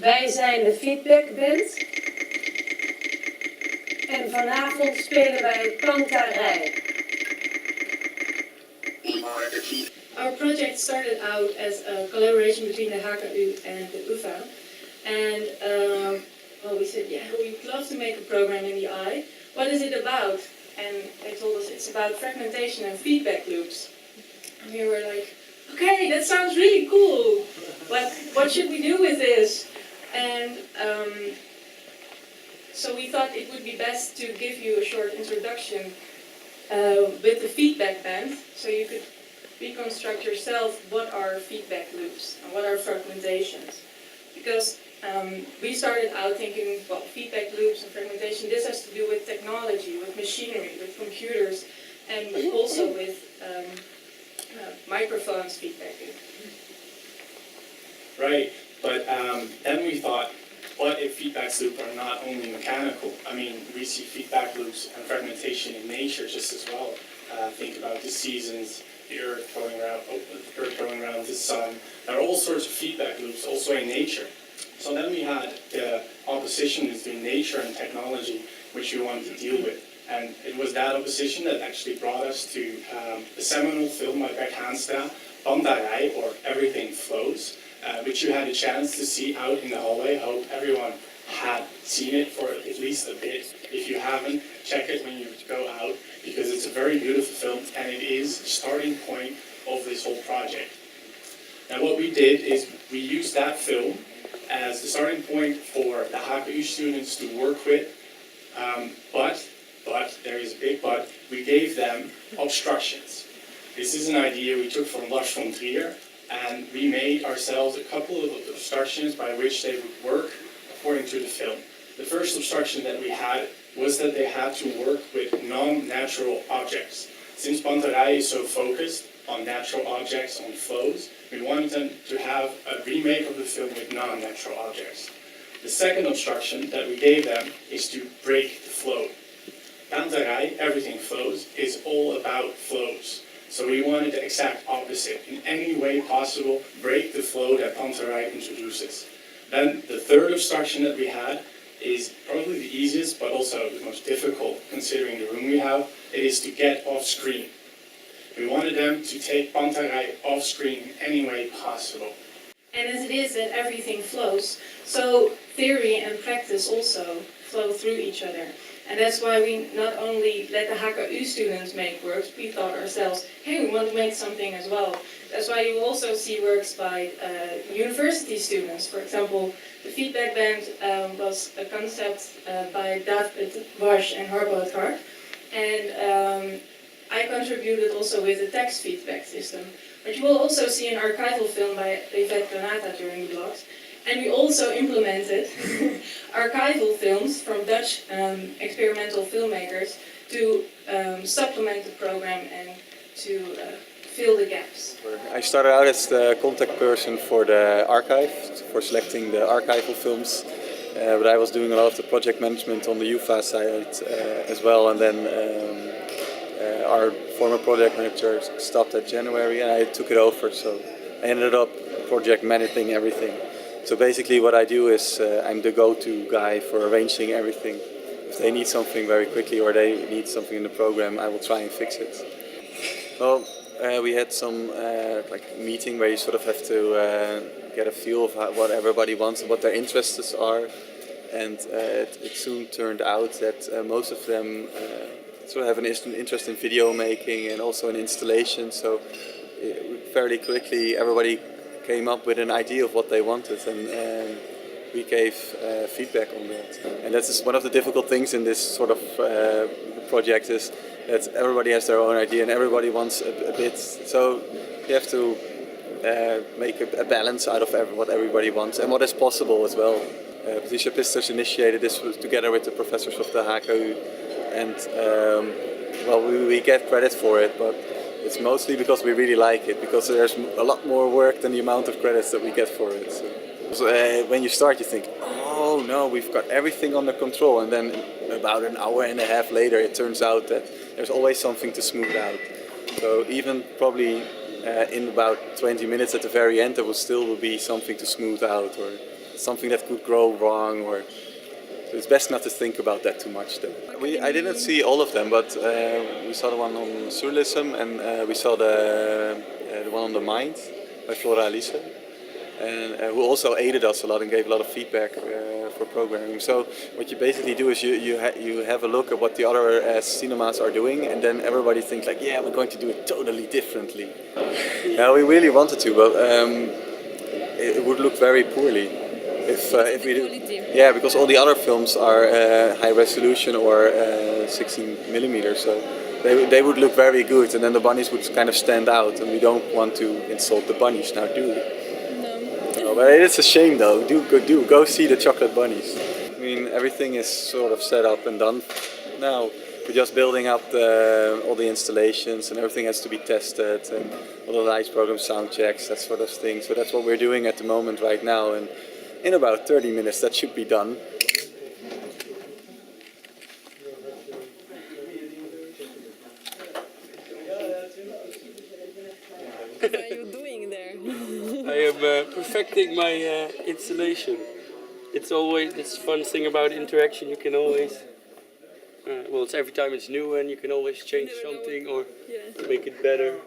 Wij zijn de feedbackband en vanavond spelen wij Pantarij. Our project started out as a collaboration between the HKU and the UvA, and well, we said, yeah, we'd love to make a program in the eye. What is it about? And they told us it's about fragmentation and feedback loops. And we were like, okay, that sounds really cool. What should we do with this? And so we thought it would be best to give you a short introduction with the feedback band, so you could reconstruct yourself what are feedback loops and what are fragmentations. Because we started out thinking, well, feedback loops and fragmentation, this has to do with technology, with machinery, with computers, and also with microphones feedbacking. Right, but then we thought, what if feedback loops are not only mechanical? I mean, we see feedback loops and fragmentation in nature just as well. Think about the seasons, the earth going around the sun. There are all sorts of feedback loops also in nature. So then we had the opposition between nature and technology, which we wanted to deal with. And it was that opposition that actually brought us to the seminal film by Beck Hanstra, Pantarij, or Everything Flows, which you had a chance to see out in the hallway. Hope everyone had seen it for at least a bit. If you haven't, check it when you go out, because it's a very beautiful film and it is the starting point of this whole project. Now what we did is we used that film as the starting point for the HKU students to work with, but there is a big but, we gave them obstructions. This is an idea we took from Lars von Trier, and we made ourselves a couple of obstructions by which they would work according to the film. The first obstruction that we had was that they had to work with non-natural objects. Since Pantarij is so focused on natural objects, on flows, we wanted them to have a remake of the film with non-natural objects. The second obstruction that we gave them is to break the flow. Pantarij, Everything Flows, is all about flows. So we wanted the exact opposite. In any way possible, break the flow that Pantarij introduces. Then the third obstruction that we had is probably the easiest, but also the most difficult considering the room we have. It is to get off screen. We wanted them to take Pantarij off screen in any way possible. And as it is that everything flows, so theory and practice also flow through each other. And that's why we not only let the HKU students make works, we thought ourselves, hey, we want to make something as well. That's why you also see works by university students. For example, the feedback band was a concept by David Wash and Harbo Hart. And I contributed also with the text feedback system. But you will also see an archival film by Yvette Granata during the blogs. And we also implemented archival films from Dutch experimental filmmakers to supplement the program and to fill the gaps. I started out as the contact person for the archive, for selecting the archival films. But I was doing a lot of the project management on the UvA side as well. And then our former project manager stopped at January and I took it over. So I ended up project managing everything. So basically what I do is I'm the go-to guy for arranging everything. If they need something very quickly or they need something in the program, I will try and fix it. Well, we had some like meeting where you sort of have to get a feel of what everybody wants and what their interests are. And it soon turned out that most of them sort of have an interest in video making and also in installation. So fairly quickly everybody came up with an idea of what they wanted, and we gave feedback on that. And that's one of the difficult things in this sort of project, is that everybody has their own idea and everybody wants a bit. So you have to make a balance out of what everybody wants and what is possible as well. Patricia Pistos initiated this together with the professors of the HKU, and well, we get credit for it, but it's mostly because we really like it, because there's a lot more work than the amount of credits that we get for it. So when you start, you think, oh no, we've got everything under control, and then about an hour and a half later, it turns out that there's always something to smooth out. So even probably in about 20 minutes at the very end, there will still be something to smooth out, or something that could go wrong, or it's best not to think about that too much. Though I didn't see all of them, but we saw the one on surrealism, and we saw the one on the mind by Flora Alice, and who also aided us a lot and gave a lot of feedback for programming. So what you basically do is you have a look at what the other cinemas are doing, and then everybody thinks like, yeah, we're going to do it totally differently. Yeah, we really wanted to, but it would look very poorly if we do. Yeah, because all the other films are high resolution or 16 millimeters, so they would look very good, and then the bunnies would kind of stand out, and we don't want to insult the bunnies now, do we? No, but it's a shame though. Go see the chocolate bunnies. I mean, everything is sort of set up and done now. We're just building up all the installations, and everything has to be tested, and all the lights program, sound checks, that sort of thing. So that's what we're doing at the moment right now, and in about 30 minutes that should be done. What are you doing there? I am perfecting my installation. It's always this fun thing about interaction. You can always, well, it's every time it's new, and you can always change something or make it better.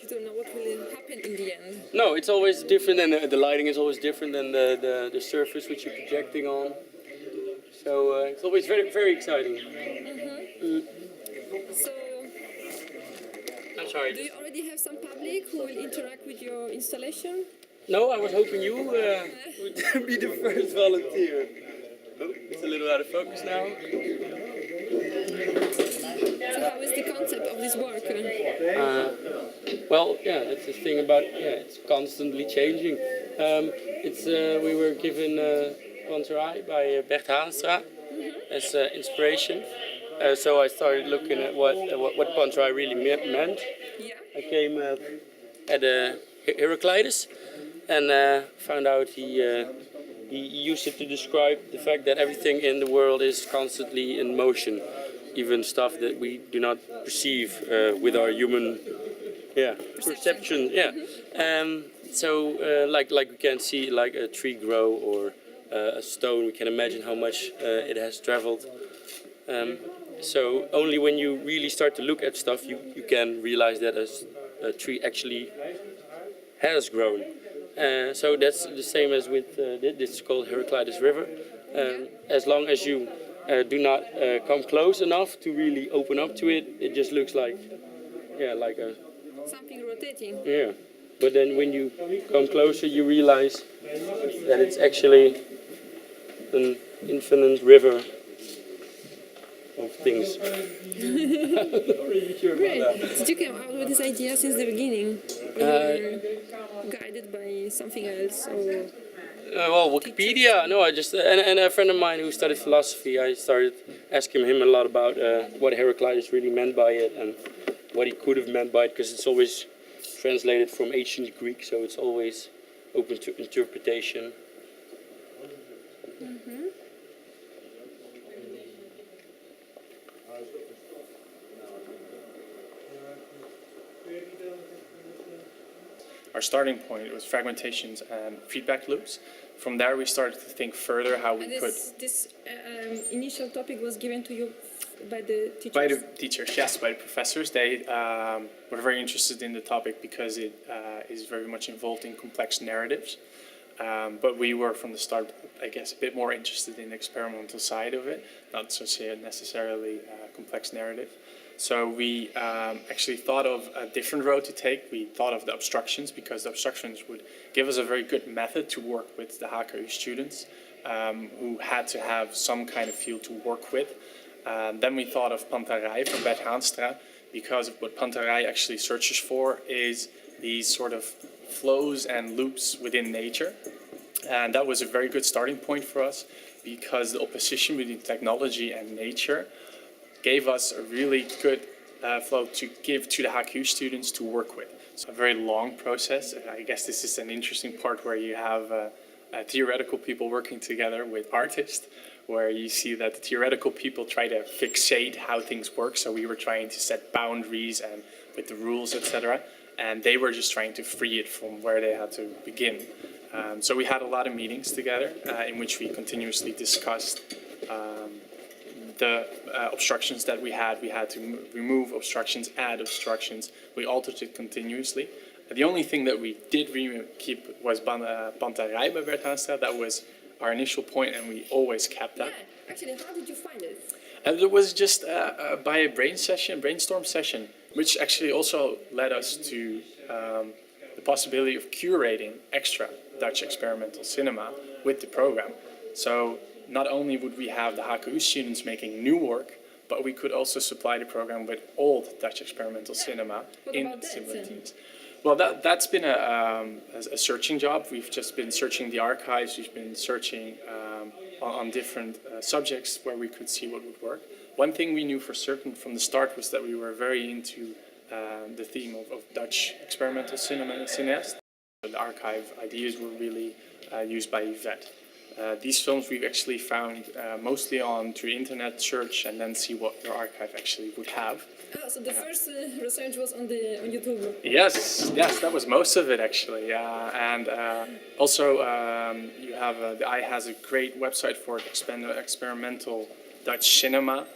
You don't know what will happen in the end. No, it's always different, and the lighting is always different than the surface which you're projecting on. So it's always very, very exciting. So, I'm sorry. do you already have some public who will interact with your installation? No, I was hoping you would be the first volunteer. Oh, it's a little out of focus now. So how is the concept of this work? Well, yeah, that's the thing about, it's constantly changing. We were given Panterai by Bert Haanstra as inspiration. So I started looking at what Panterai really meant. Yeah. I came at Heraclitus and found out he used it to describe the fact that everything in the world is constantly in motion, even stuff that we do not perceive with our human perception. Yeah. So like we can see like a tree grow or a stone, we can imagine how much it has traveled. So only when you really start to look at stuff, you can realize that a tree actually has grown. So that's the same as with this is called Heraclitus River. As long as you do not come close enough to really open up to it, it just looks like a Something rotating. yeah. But then when you come closer, you realize that it's actually an infinite river of things. I'm not really sure about Great. that. Did you come out with this idea since the beginning? Or you were guided by something else? Or Well, Wikipedia. No, I just and a friend of mine who studied philosophy. I started asking him a lot about what Heraclitus really meant by it and what he could have meant by it, because it's always translated from ancient Greek, so it's always open to interpretation. Our starting point was fragmentations and feedback loops. From there, we started to think further how we could. This initial topic was given to you by the teachers? By the teachers, yes, by the professors. They were very interested in the topic because it is very much involved in complex narratives. But we were from the start, I guess, a bit more interested in the experimental side of it, not so necessarily complex narrative. So we actually thought of a different road to take. We thought of the obstructions, because the obstructions would give us a very good method to work with the HKU students who had to have some kind of field to work with. Then we thought of Panterai from Bert Haanstra, because what Panterai actually searches for is these sort of flows and loops within nature. And that was a very good starting point for us, because the opposition between technology and nature gave us a really good flow to give to the HKU students to work with. It's a very long process. I guess this is an interesting part where you have theoretical people working together with artists, where you see that the theoretical people try to fixate how things work. So we were trying to set boundaries and with the rules, etc. and they were just trying to free it from where they had to begin. So we had a lot of meetings together in which we continuously discussed the obstructions that we had. We had to remove obstructions, add obstructions. We altered it continuously. The only thing that we did keep was Bantarij by Bert Haanstra. That was our initial point, and we always kept that. Yeah, actually, how did you find it? And it was just by a brainstorm session, which actually also led us to the possibility of curating extra Dutch experimental cinema with the program. So not only would we have the HKU students making new work, but we could also supply the program with old Dutch experimental cinema in similar teams. Well, that's been a searching job. We've just been searching the archives. We've been searching on different subjects where we could see what would work. One thing we knew for certain from the start was that we were very into the theme of Dutch experimental cinema and cineast. The archive ideas were really used by Yvette. These films we've actually found mostly through internet search and then see what your archive actually would have. Ah, so the first research was on YouTube. Yes, that was most of it actually. And also you have the Eye has a great website for experimental Dutch cinema,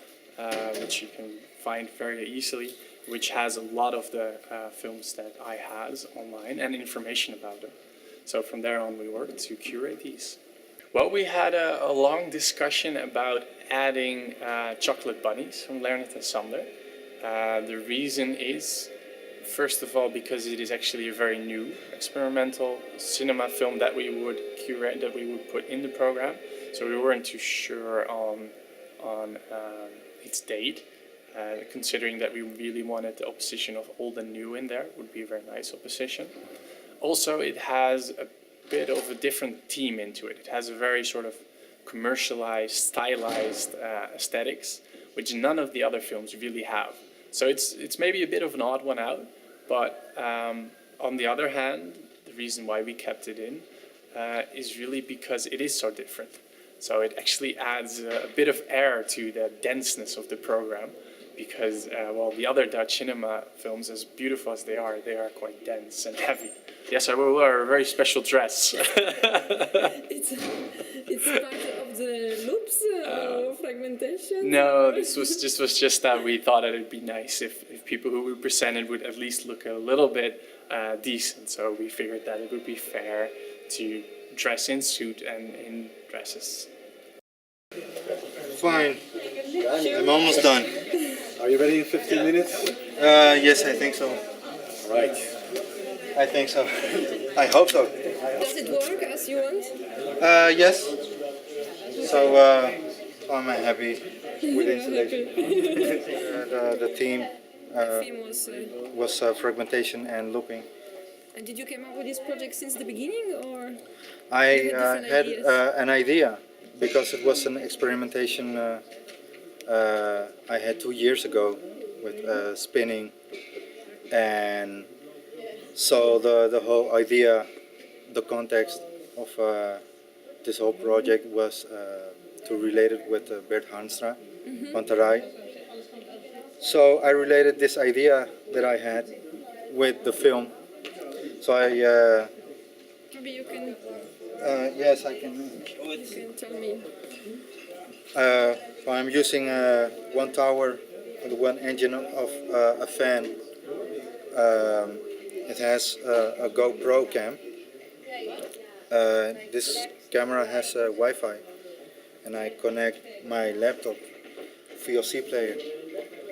which you can find very easily, which has a lot of the films that Eye has online and information about them. So from there on we worked to curate these. Well, we had a long discussion about adding chocolate bunnies from Leonard and Sander. The reason is, first of all, because it is actually a very new experimental cinema film that we would curate, that we would put in the program. So we weren't too sure on its date, considering that we really wanted the opposition of old and new in there. It would be a very nice opposition. Also, it has a bit of a different theme into it. It has a very sort of commercialized, stylized aesthetics, which none of the other films really have. So it's maybe a bit of an odd one out, but on the other hand, the reason why we kept it in is really because it is so different. So it actually adds a bit of air to the denseness of the program, because well, the other Dutch cinema films, as beautiful as they are quite dense and heavy. Yes, I will wear a very special dress. It's part of the loops or fragmentation? No, this was just that we thought that it'd be nice if people who we presented would at least look a little bit decent. So we figured that it would be fair to dress in suit and in dresses. Fine. I'm almost done. Are you ready in 15 minutes? Yes, I think so. Right. I think so. I hope so. Does it work as you want? Yes. So I'm happy with the installation. The theme The theme was... was fragmentation and looping. And did you come up with this project since the beginning, or? I different had ideas? an idea because it was an experimentation I had 2 years ago with spinning, and so the whole idea, the context of this whole project was to relate it with Bert Haanstra, Bantarij. So I related this idea that I had with the film. So Maybe you can, yes, I can. you can tell me. So I'm using one tower with one engine of a fan. It has a GoPro cam. This camera has Wi-Fi, and I connect my laptop VLC player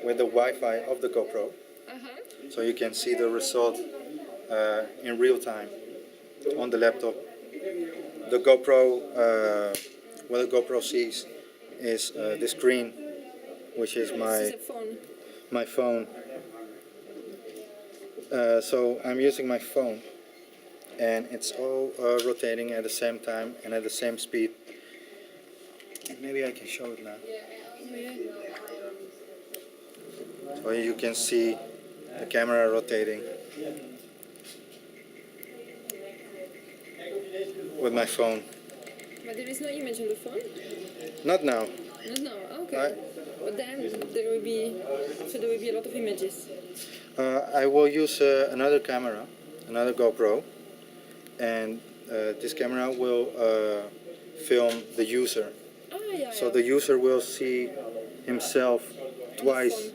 with the Wi-Fi of the GoPro, so you can see the result in real time on the laptop. The GoPro, what the GoPro sees is the screen, which is This is a phone. my phone. So I'm using my phone, and it's all rotating at the same time and at the same speed. Maybe I can show it now. So you can see the camera rotating with my phone. But there is no image on the phone? Not now. No, okay. But then there will be a lot of images. I will use another camera, another GoPro, and this camera will film the user. Ah, yeah. So the user will see himself twice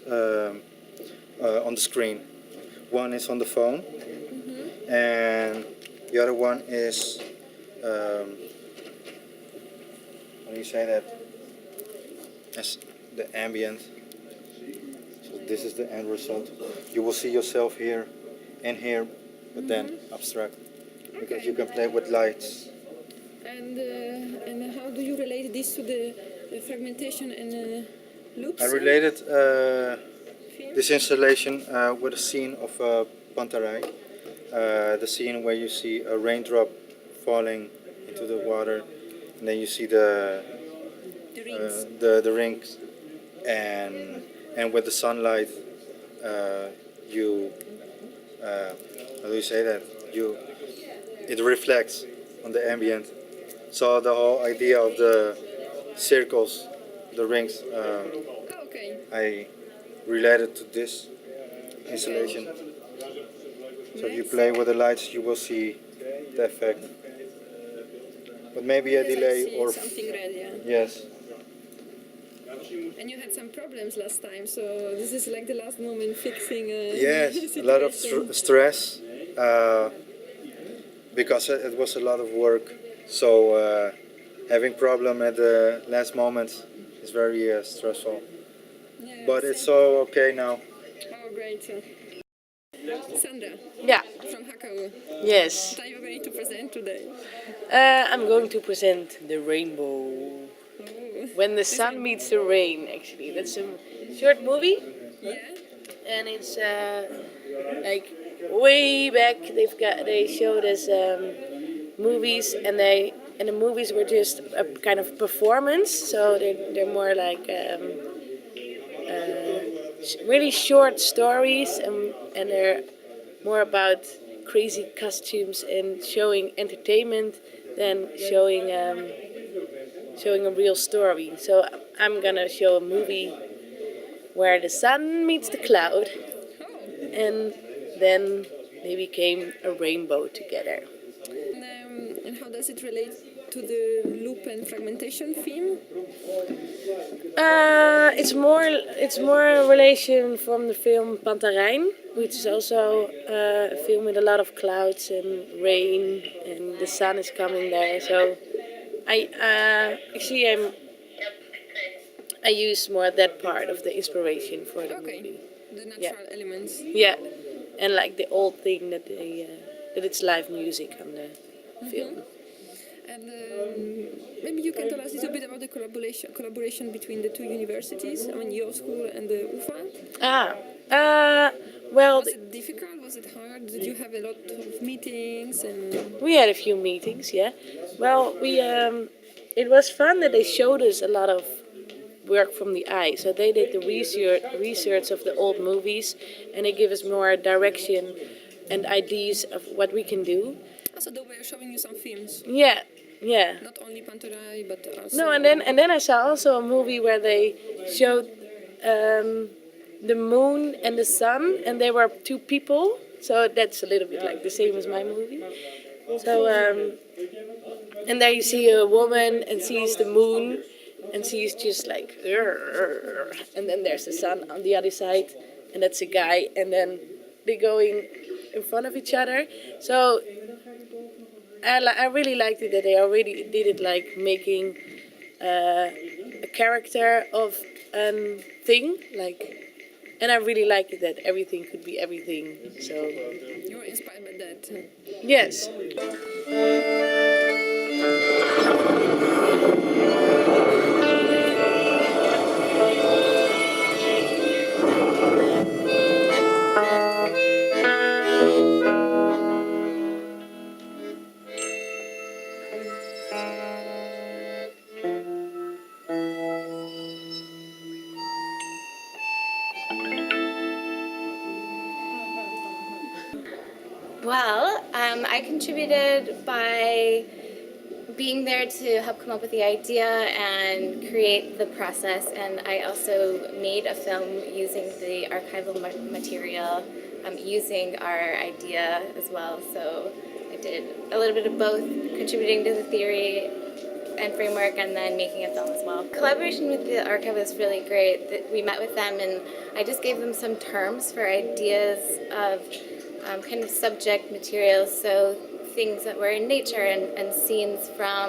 on the screen. One is on the phone, and the other one is how do you say that? As the ambient. So this is the end result. You will see yourself here and here, but then abstract, because you can play with lights. And how do you relate this to the fragmentation and loops? I related this installation with a scene of Pantarei, the scene where you see a raindrop falling into the water, and then you see the rings, and with the sunlight, you how do you say that? It reflects on the ambient. So the whole idea of the circles, the rings, Okay. I related to this installation. So if you play with the lights, you will see the effect. But maybe a Yes, I delay see or something red, yeah. yes. And you had some problems last time, so this is like the last moment fixing. Yes, a lot of stress because it was a lot of work. So having problem at the last moment is very stressful. Yeah, But it's all okay now. Oh, great. Sandra, Yeah, from HKU. yes. What are you going to present today? I'm going to present the rainbow. When the sun meets the rain, actually. That's a short movie, Yeah. and it's like way back. They showed us movies, and the movies were just a kind of performance. So they're more like really short stories, and they're more about crazy costumes and showing entertainment than showing a real story. So I'm gonna show a movie where the sun meets the cloud, and then they became a rainbow together. And how does it relate to the loop and fragmentation theme? It's more a relation from the film Pantarei, which is also a film with a lot of clouds and rain, and the sun is coming there. So I use more that part of the inspiration for the movie. The natural elements. Yeah, and like the old thing that that it's live music on the film. And maybe you can tell us a little bit about the collaboration between the two universities, I mean your school and the UvA. Well, Was it difficult? Was it hard? Did you have a lot of meetings? And we had a few meetings, yeah. Well, it was fun that they showed us a lot of work from the eye. So they did the research of the old movies, and they give us more direction and ideas of what we can do. also they were showing you some films. Yeah. Not only Pantarai, but also. No, and then I saw also a movie where they showed the moon and the sun, and they were two people. So that's a little bit like the same as my movie. So and there you see a woman and sees the moon, and she's just like, and then there's the sun on the other side, and that's a guy, and then they're going in front of each other. So I really liked it that they already did it, like making a character of a thing, like, and I really liked it that everything could be everything. So You were inspired by that. yes. Well, I contributed by being there to help come up with the idea and create the process. And I also made a film using the archival material, using our idea as well. So I did a little bit of both, contributing to the theory and framework, and then making a film as well. Collaboration with the archive was really great. We met with them, and I just gave them some terms for ideas of kind of subject materials, so things that were in nature and scenes from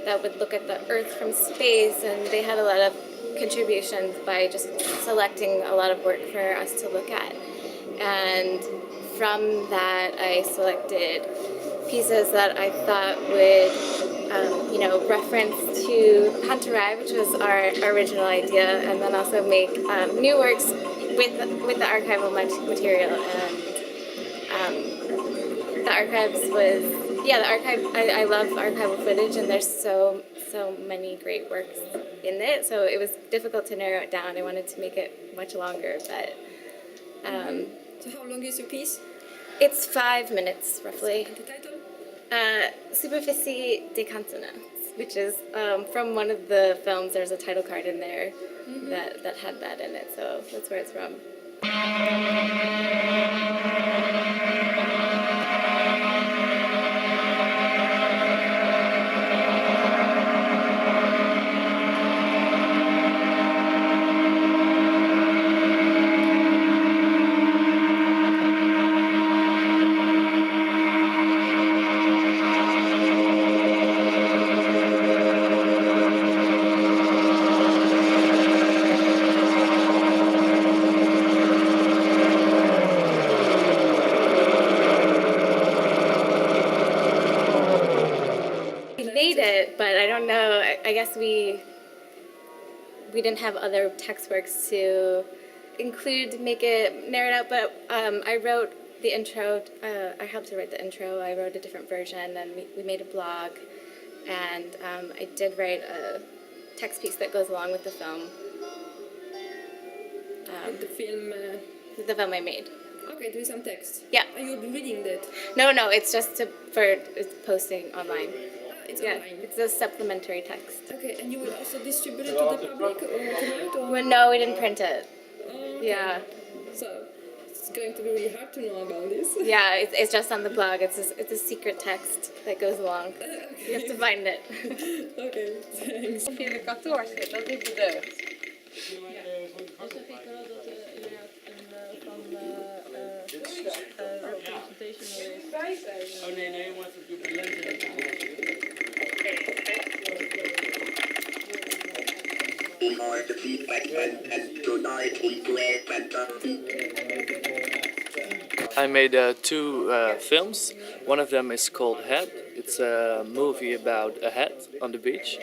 that would look at the Earth from space, and they had a lot of contributions by just selecting a lot of work for us to look at. And from that, I selected pieces that I thought would reference to Pantarai, which was our original idea, and then also make new works with the archival material. And the archives was, the archive, I love archival footage, and there's so many great works in it, so it was difficult to narrow it down. I wanted to make it much longer, but... So how long is your piece? It's 5 minutes, roughly. And the title? Superficie des Continents, which is from one of the films. There's a title card in there that had that in it, so that's where it's from. Made it, but I don't know. I guess we didn't have other text works to include, make it narrowed out. But I wrote the intro. I helped to write the intro. I wrote a different version, and we made a blog. And I did write a text piece that goes along with the film. The film I made. Okay, do some text. Yeah. Are you reading that? No, it's just it's posting online. It's yeah, online. it's a supplementary text. Okay, and you will also distribute it to the public or tonight? Or? Well, no, we didn't print it. Okay. Yeah. So it's going to be really hard to know about this. Yeah, it's just on the blog. It's a secret text that goes along. Okay. You have to find it. Okay, thanks. In de kantoortje, dat is de deugd. Oh nee, je moet het op de lente. I made two films. One of them is called Head. It's a movie about a head on the beach.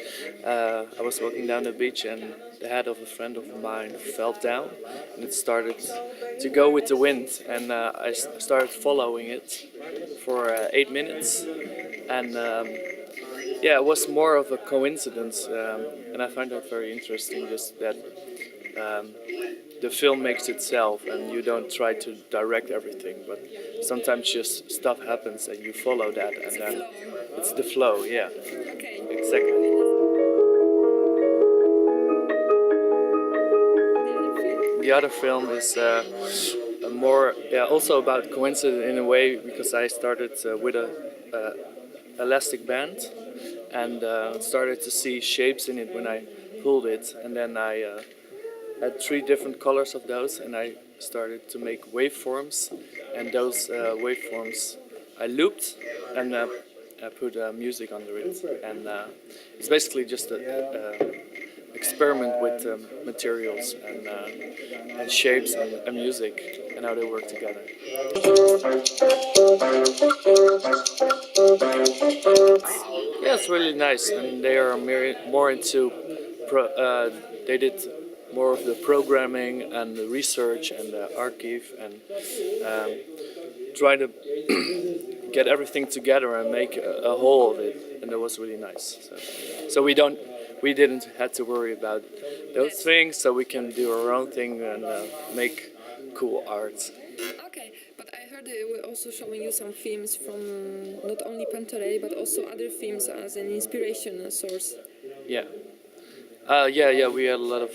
I was walking down the beach and the head of a friend of mine fell down, and it started to go with the wind, and I started following it for 8 minutes, and it was more of a coincidence, and I find that very interesting, just that the film makes itself and you don't try to direct everything, but sometimes just stuff happens and you follow that, and then it's the flow. Yeah, Okay. exactly. The other film is more also about coincidence in a way, because I started with a elastic band and started to see shapes in it when I pulled it, and then I had 3 different colors of those, and I started to make waveforms, and those waveforms I looped and I put music under it, and it's basically just an experiment with materials and shapes and music and how they work together. Yeah, it's really nice, and they are more into they did more of the programming and the research and the archive, and try to get everything together and make a whole of it, and that was really nice. So we didn't have to worry about those things, so we can do our own thing and make cool art. Okay, but I heard they were also showing you some films from not only Pantarei but also other films as an inspiration source. Yeah. Yeah. We had a lot of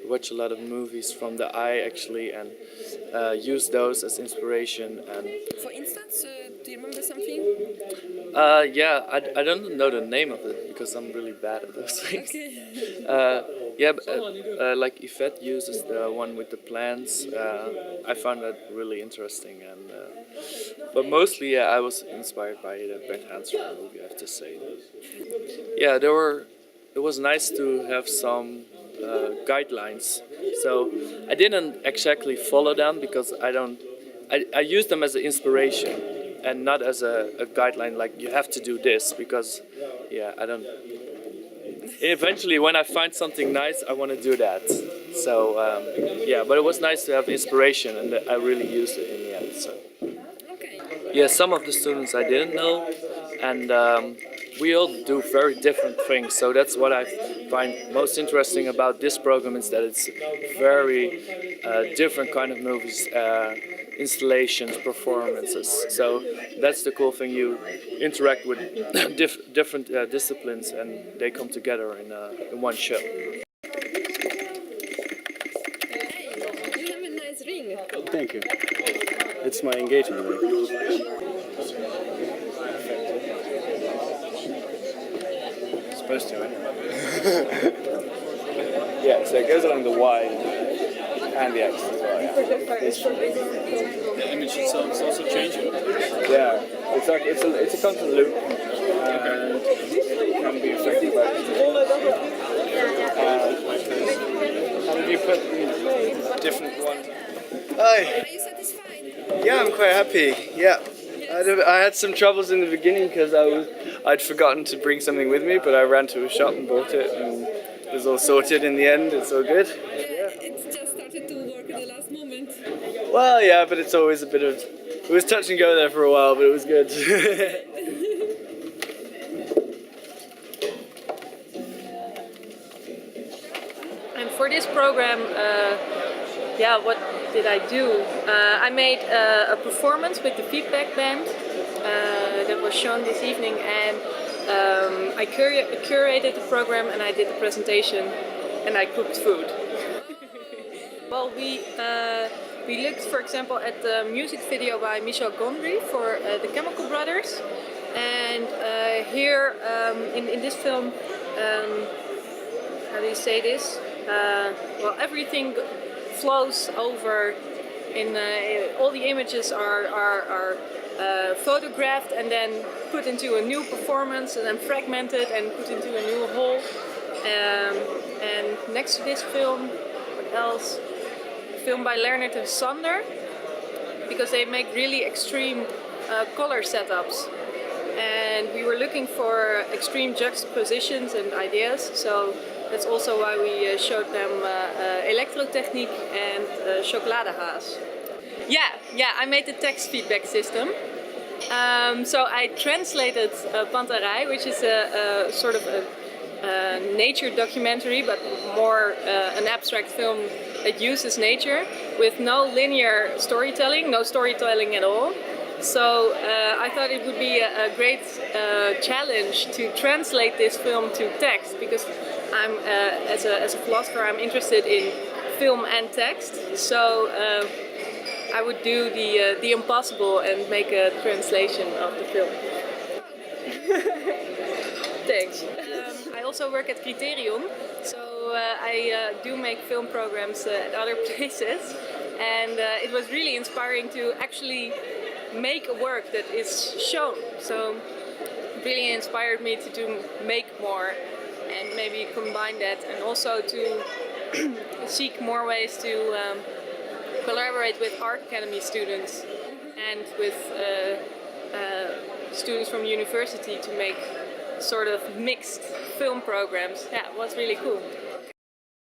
watch a lot of movies from the eye actually, and use those as inspiration. And For instance, do you remember something? yeah, I don't know the name of it because I'm really bad at those things. Okay. Yeah, like Yvette uses the one with the plants. I found that really interesting, and but mostly yeah, I was inspired by the Bert Hansson movie. I have to say. Yeah, it was nice to have some guidelines. So I didn't exactly follow them because I use them as an inspiration and not as a guideline like you have to do this because yeah, I don't. Eventually, when I find something nice, I want to do that. So yeah, but it was nice to have inspiration, and I really used it in the end. So yeah, some of the students I didn't know, and we all do very different things. So that's what I find most interesting about this program is that it's very different kind of movies, installations, performances. So that's the cool thing. You interact with different disciplines, and they come together in one show. Hey, you have a nice ring. Thank you. It's my engagement ring. Supposed to, anyway. Yeah, so it goes along the Y and the X as well. Yeah. The image itself is also changing. Yeah, it's a constant loop, and it can be affected by and if you put different ones. Hi. Are you satisfied? Yeah, I'm quite happy. Yeah, I had some troubles in the beginning because I'd forgotten to bring something with me, but I ran to a shop and bought it, and it was all sorted in the end. It's all good. It just started to work at the last moment. Well, yeah, but it's always a bit of. It was touch and go there for a while, but it was good. And for this program, yeah, what did I do? I made a performance with the feedback band that was shown this evening, and I curated the program, and I did the presentation, and I cooked food. Well, we looked, for example, at the music video by Michel Gondry for the Chemical Brothers, and here in this film, how do you say this? Well, everything flows over. All the images are photographed and then put into a new performance, and then fragmented and put into a new whole. And next to this film, what else? A film by Leonard and Sander, because they make really extreme color setups. And we were looking for extreme juxtapositions and ideas, so that's also why we showed them Elektrotechniek and Chocoladehaas. Yeah, I made the text feedback system. So I translated Pantarei, which is a sort of a nature documentary, but more an abstract film that uses nature with no linear storytelling, no storytelling at all. So I thought it would be a great challenge to translate this film to text, because I'm as a philosopher, I'm interested in film and text. So I would do the impossible and make a translation of the film. Thanks. I also work at Criterion, so I do make film programs at other places, and it was really inspiring to actually make a work that is shown. So it really inspired me to make more and maybe combine that, and also to seek more ways to collaborate with art academy students and with students from university to make sort of mixed film programs. Yeah, it was really cool.